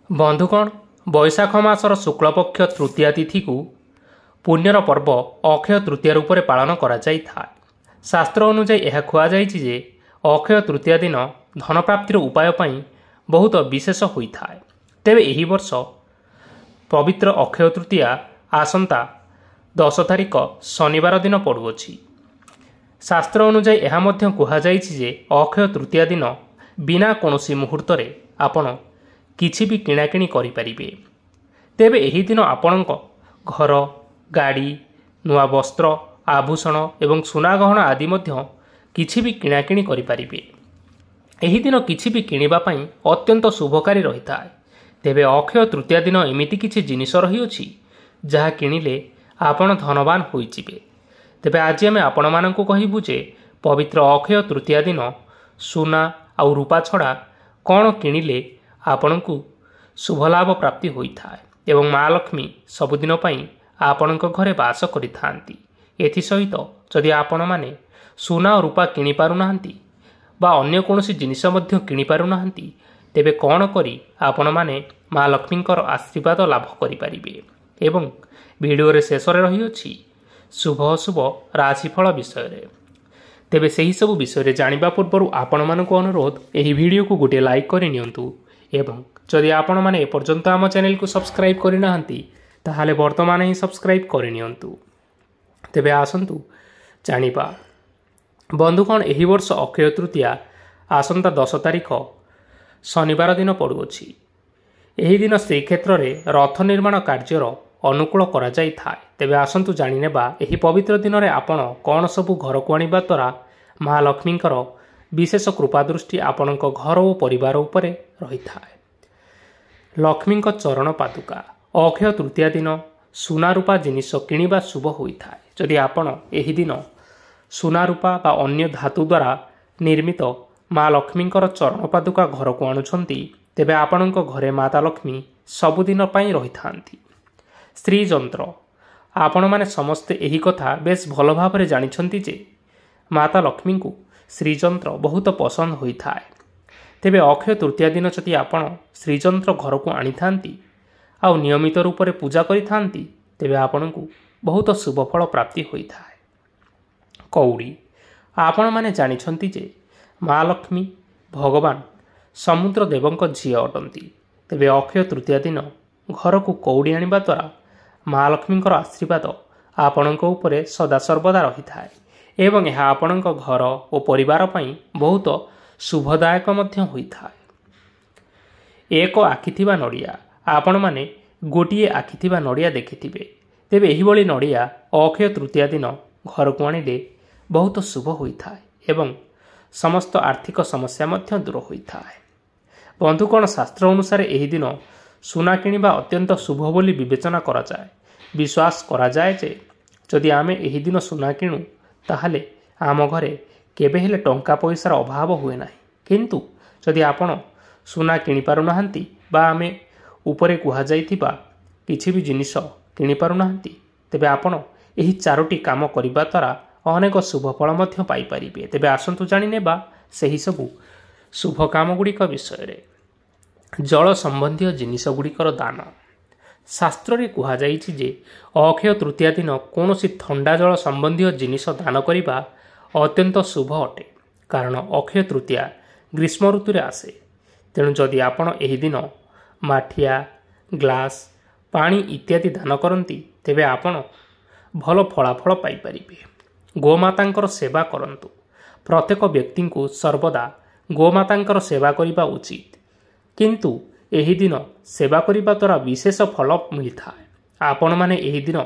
बंधुगण बैशाख मासर शुक्लपक्ष तृतीया तिथि को पुण्यर पर्व अक्षय तृतीया रूप में पालन करा जाय था। शास्त्र अनुसार यह कहुଯାଇଛି जे अक्षय तृतीया दिन धन प्राप्तिर उपाय पाई बहुत विशेष होता है। तेबे एही वर्ष पवित्र अक्षय तृतीया आसंता 10 तारिख शनिवार दिन पड़ुअछि। शास्त्र अनुसार यह मध्य कहुଯାଇଛି जे अक्षय तृतीया दिन बिना कौनसी मुहूर्त रे आपण किछि भी किणाकिणी करिपारिबे। तेबे एही दिन आपणक घर गाड़ी नुआ वस्त्र आभूषण एवं सुना गहना आदि मध्य किछि भी किणाकिणी करिपारिबे। एही दिन किछि भी किनिबा पई अत्यंत शुभकारी रहिता है। तेबे अक्षय तृतीया दिन एमिति किछि जिनिस रहिउछि जहा किनिले आपण धनवान होइजिबे। तेबे आज आमे आपण माननकु कहिबु जे पवित्र अक्षय तृतीया दिन सुना आउ रूपा छड़ा कौन किनिले आपणकु शुभ लाभ प्राप्ति होता है एवं माँ लक्ष्मी सबुदिन पाई आपणक घरे बास करिथांती। एथि सहित जदि आपण माने सुना और रूपा किनि पारुनाहांती बा अन्य कोनोसी जिनिस मध्य किनि पारुनाहांती तेबे कौन करी आपण माने माँ लक्ष्मींकर आशीर्वाद लाभ करिपारिबे। एवं वीडियो रे शेष रे रहिउछि शुभ अशुभ राशिफल विषय रे। तेबे सही सब विषय जानिबा पूर्व आपण मानक अनुरोध एही वीडियो को गोटे लाइक करि नियंतु एवं जदि आपण माने एपर्यंत आम चैनल को सब्सक्राइब करि नाहंती ताहाले वर्तमान ही सब्सक्राइब करि नियंतु। तेबे आसंतु जानिबा बंधुगण एही वर्ष अक्षय तृतीया आसंता 10 तारिख शनिवार दिन पड़ुअछि। एही दिन श्रीक्षेत्र रे रथ निर्माण कार्यर अनुकूल करा जाय थाए। तेबे आसंतु जानि नेबा एही पवित्र दिन रे आपण कोन सबु घर को आनिबा द्वारा माँ लक्ष्मींकर विशेष कृपा दृष्टि आपणक घर और परिवार उपरे रही थाए। लक्ष्मींक चरण पादुका अक्षय तृतीया दिन सुना रूपा जिनिस किनिबा शुभ होता है। जदि आपण एही दिन सुना रूपा बा अन्य धातु द्वारा निर्मित माँ लक्ष्मींकर चरण पादुका घर को आणुछंती तेबे आपणक घरे माता लक्ष्मी सबुदिन पाई रही थांती। स्त्री जंत्र आपण माने समस्ते एही कथा बेस भल भाव जानिछंती जे माता लक्ष्मी को श्रीजंत्र बहुत पसंद होता है। तेबे अक्षय तृतीया दिन जदि आपण श्रीजंत्र घर को आनी थांती आउ नियमित रूप से पूजा करि थांती तेबे आपण को बहुत शुभ फल प्राप्ति होता है। कौड़ी आपण माने जानिछंती जे माँ लक्ष्मी भगवान समुद्र देवंक झी अटंती। तेबे अक्षय तृतीया दिन घर को कौड़ी आनिबा द्वारा माँ लक्ष्मींकर आशीर्वाद आपणक उपरे सदा सर्वदा रही थाए एवं यह आपणक घर और परिवार पई बहुत शुभदायक मध्य होता है। एक आखि थिबा नड़िया आपण माने गोटिए आखि थिबा नड़िया देखिथिबे। तेबे एही बळी नड़िया अक्षय तृतीया दिन घर को आनिले बहुत शुभ होता है एवं समस्त आर्थिक समस्या मध्य दूर होता है। बंधुगण शास्त्र अनुसार एही दिन सुना किनिबा अत्यंत शुभ बोली विवेचना करा जाए। विश्वास करा जाए जे जदि आमे एही दिन सुना किणु ताहले आम घरे केबे हेले टंका पैसार अभाव हुए ना। किंतु जदि आपण सुना किनि पारुनाहांती बा आमे उपरे कुहा जाइथिबा किछि भी जिनिस किनि पारुनाहांती तेबे आपण एही चारोटी काम करिबा द्वारा अनेक शुभ फल मध्य पाई परिबे। तेबे आसंतु जानि नेबा सही सबु शुभ काम गुड़िक विषय रे। जल संबंधी जिनिस गुड़िकर दान शास्त्र रे कुहा जाइछि जे अक्षय तृतीया दिन कौनसी ठंडा जल संबंधी जिनिस दान करिबा अत्यंत शुभ अटे। कारण अक्षय तृतीया ग्रीष्म ऋतु रे आसे। तेणु जदि आपण एही दिन माठिया ग्लास पानी इत्यादि दान करती तेबे आपण भल फलाफल पाई परिबे। गोमातांकर सेवा करंतु। प्रत्येक व्यक्ति को सर्वदा गोमातांकर सेवा करिबा उचित। किंतु एही दिन सेवा करिबा द्वारा विशेष फल मिलता है। आपण माने एही दिन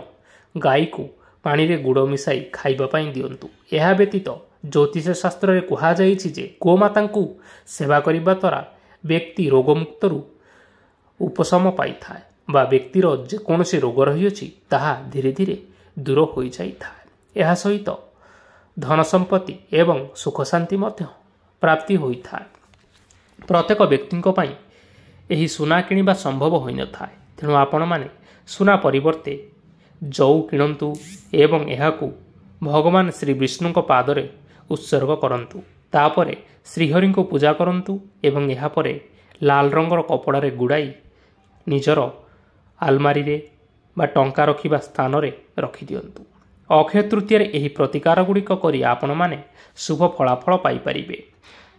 गाई को पानी रे गुड़ मिसाई खाइबा पाई दियंतु। एहा व्यतीत ज्योतिष शास्त्र रे कुहा जाइछि जे गोमाता को सेवा करिबा द्वारा व्यक्ति रोगमुक्त रु उपशम पाई थाए बा व्यक्तिर जेकोसी रोग रहिछि ताहा धीरे धीरे दूर हो जाई थाए। एहा सहित धन संपत्ति एवं सुख शांति मध्य प्राप्ति होई थाए। प्रत्येक व्यक्ति पई एही सुना किनिबा संभव होई न थाए। तेणु आपण माने सुना परिवर्ते जौ किणंतु एवं एहाकू भगवान श्री विष्णु को पादरे उत्सर्ग करंतु। तापरे श्रीहरि को पूजा करंतु एवं एहा परे लाल रंगर कपड़ारे गुड़ाई ନିଜର ଆଲମାରିରେ ବା ଟଙ୍କା ରଖିବା ସ୍ଥାନରେ ରଖିଦିଅନ୍ତୁ। ଅକ୍ଷୟ ତୃତୀୟାରେ ଏହି ପ୍ରତିକାର ଗୁଡ଼ିକ କରି ଆପଣମାନେ ଶୁଭ ଫଳାଫଳ ପାଇପାରିବେ।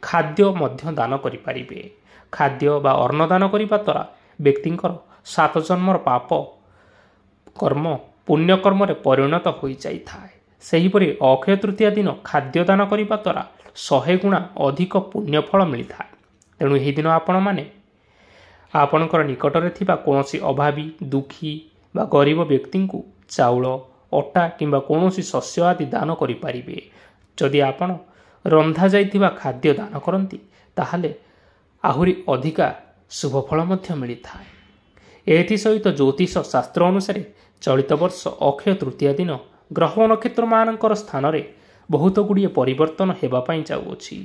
ଖାଦ୍ୟ ମଧ୍ୟ ଦାନ କରିପାରିବେ। ଖାଦ୍ୟ ବା ଅନ୍ନ ଦାନ କରିବା ଦ୍ୱାରା ବ୍ୟକ୍ତିଙ୍କର 7 ଜନ୍ମର ପାପ କର୍ମ ପୁଣ୍ୟକର୍ମରେ ପରିଣତ ହୋଇଯାଇଥାଏ। ସେହିପରି ଅକ୍ଷୟ ତୃତୀୟା ଦିନ ଖାଦ୍ୟ ଦାନ କରିବା ଦ୍ୱାରା 100 ଗୁଣା ଅଧିକ ପୁଣ୍ୟଫଳ ମିଳିଥାଏ। ତେଣୁ ଏହି ଦିନ ଆପଣମାନେ ଆପଣଙ୍କର ନିକଟରେ ଥିବା କୌଣସି ଅଭାବୀ ଦୁଃଖୀ ବା ଗରିବ ବ୍ୟକ୍ତିଙ୍କୁ ଚାଉଳ ଅଟା କିମ୍ବା କୌଣସି ଶସ୍ୟ ଆଦି ଦାନ କରିପାରିବେ। ଯଦି ଆପଣ ରନ୍ଧାଯାଇଥିବା ଖାଦ୍ୟ ଦାନ କରନ୍ତି ତାହେଲେ ଆହୁରି ଅଧିକା ଶୁଭଫଳ ମଧ୍ୟ ମିଳିଥାଏ। ଏଥିସହିତ ଜ୍ୟୋତିଷ ଶାସ୍ତ୍ର ଅନୁସାରେ ଚଳିତ ବର୍ଷ ଅକ୍ଷୟ ତୃତୀୟା ଦିନ ଗ୍ରହ ନକ୍ଷତ୍ରମାନଙ୍କର ସ୍ଥାନରେ ବହୁତ ଗୁଡ଼ିଏ ପରିବର୍ତ୍ତନ ହେବା ପାଇଁ ଯାଉଅଛି।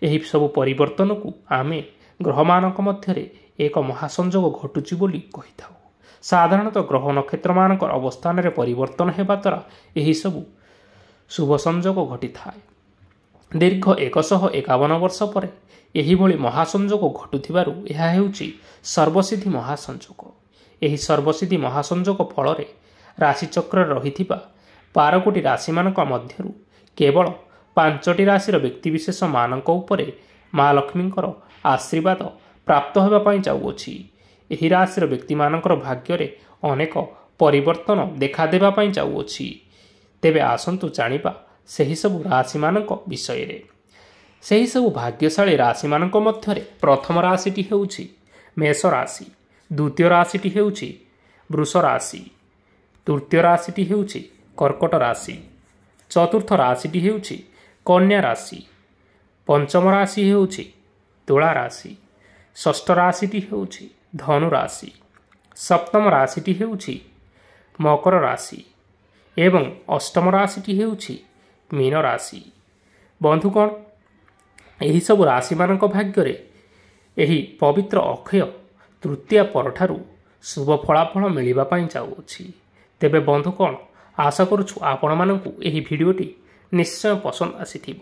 ଏହି ସବୁ ପରିବର୍ତ୍ତନକୁ ଆମେ ଗ୍ରହମାନଙ୍କ ମଧ୍ୟରେ ଏକ ମହାସଂଯୋଗ ଘଟୁଛି ବୋଲି କହିଥାଉ। ସାଧାରଣତଃ ଗ୍ରହ ନକ୍ଷତ୍ରମାନଙ୍କର ଅବସ୍ଥାନରେ ପରିବର୍ତ୍ତନ ହେବା ଦ୍ୱାରା ଏହିସବୁ ଶୁଭ ସଂଯୋଗ ଘଟିଥାଏ। ଦୀର୍ଘ 151 ବର୍ଷ ପରେ ଏହିଭଳି ମହାସଂଯୋଗ ଘଟୁଥିବାରୁ ଏହା ହେଉଛି ସର୍ବସିଦ୍ଧି ମହାସଂଯୋଗ। ଏହି ସର୍ବସିଦ୍ଧି ମହାସଂଯୋଗ ଫଳରେ ରାଶିଚକ୍ରରେ ରହିଥିବା 12 କୋଟି ରାଶିମାନଙ୍କ ମଧ୍ୟରୁ କେବଳ 5ଟି ରାଶିର ବ୍ୟକ୍ତିବିଶେଷ ମାନଙ୍କ ଉପରେ ମା ଲକ୍ଷ୍ମୀଙ୍କର ଆଶୀର୍ବାଦ ପ୍ରାପ୍ତ ହେବା ପାଇଁ ଯାଉଅଛି। ଏହି ରାଶିର ବ୍ୟକ୍ତିମାନଙ୍କର ଭାଗ୍ୟରେ ଅନେକ ପରିବର୍ତ୍ତନ ଦେଖାଦେବା ପାଇଁ ଯାଉଅଛି। ତେବେ ଆସନ୍ତୁ ଜାଣିବା ସେହିସବୁ ରାଶିମାନଙ୍କ ବିଷୟରେ। ସେହିସବୁ ଭାଗ୍ୟଶାଳୀ ରାଶିମାନଙ୍କ ମଧ୍ୟରେ ପ୍ରଥମ ରାଶିଟି ହେଉଛି ମେଷ ରାଶି, ଦ୍ୱିତୀୟ ରାଶିଟି ହେଉଛି ବୃଷ ରାଶି, ତୃତୀୟ ରାଶିଟି ହେଉଛି କର୍କଟ ରାଶି, ଚତୁର୍ଥ ରାଶିଟି ହେଉଛି କନ୍ୟା ରାଶି, ପଞ୍ଚମ ରାଶି ହେଉଛି ତୁଳା ରାଶି, ଷଷ୍ଠ ରାଶିଟି ହେଉଛି ଧନୁ ରାଶି, ସପ୍ତମ ରାଶିଟି ହେଉଛି ମକର ରାଶି ଏବଂ ଅଷ୍ଟମ ରାଶିଟି ହେଉଛି ମୀନ ରାଶି। ବନ୍ଧୁଗଣ, ଏହିସବୁ ରାଶିମାନଙ୍କ ଭାଗ୍ୟରେ ଏହି ପବିତ୍ର ଅକ୍ଷୟ ତୃତୀୟା ପରଠାରୁ ଶୁଭ ଫଳାଫଳ ମିଳିବା ପାଇଁ ଯାଉଅଛି। ତେବେ ବନ୍ଧୁଗଣ, ଆଶା କରୁଛୁ ଆପଣମାନଙ୍କୁ ଏହି ଭିଡ଼ିଓଟି ନିଶ୍ଚୟ ପସନ୍ଦ ଆସିଥିବ।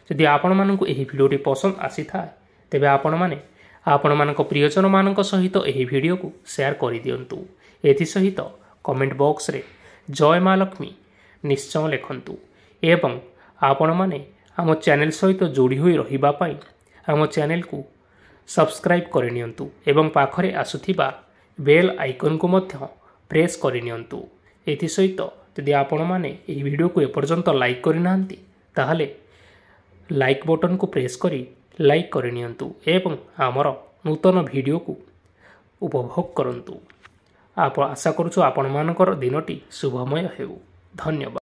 ଯଦି ଆପଣମାନଙ୍କୁ ଏହି ଭିଡ଼ିଓଟି ପସନ୍ଦ ଆସିଥାଏ ତେବେ ଆପଣମାନେ ଆପଣମାନଙ୍କ ପ୍ରିୟଜନମାନଙ୍କ ସହିତ ଏହି ଭିଡ଼ିଓକୁ ସେୟାର କରିଦିଅନ୍ତୁ। ଏଥିସହିତ କମେଣ୍ଟ ବକ୍ସରେ ଜୟ ମା ଲକ୍ଷ୍ମୀ ନିଶ୍ଚୟ ଲେଖନ୍ତୁ ଏବଂ ଆପଣମାନେ ଆମ ଚ୍ୟାନେଲ ସହିତ ଯୋଡ଼ି ହୋଇ ରହିବା ପାଇଁ ଆମ ଚ୍ୟାନେଲକୁ ସବସ୍କ୍ରାଇବ୍ କରିନିଅନ୍ତୁ ଏବଂ ପାଖରେ ଆସୁଥିବା ବେଲ୍ ଆଇକନ୍କୁ ମଧ୍ୟ ପ୍ରେସ୍ କରିନିଅନ୍ତୁ। ଏଥିସହିତ ଯଦି ଆପଣମାନେ ଏହି ଭିଡ଼ିଓକୁ ଏପର୍ଯ୍ୟନ୍ତ ଲାଇକ୍ କରିନାହାନ୍ତି ତାହେଲେ ଲାଇକ୍ ବଟନ୍କୁ ପ୍ରେସ୍ କରି ଲାଇକ୍ କରିନିଅନ୍ତୁ ଏବଂ ଆମର ନୂତନ ଭିଡ଼ିଓକୁ ଉପଭୋଗ କରନ୍ତୁ। ଆଶା କରୁଛୁ ଆପଣମାନଙ୍କର ଦିନଟି ଶୁଭମୟ ହେଉ। ଧନ୍ୟବାଦ।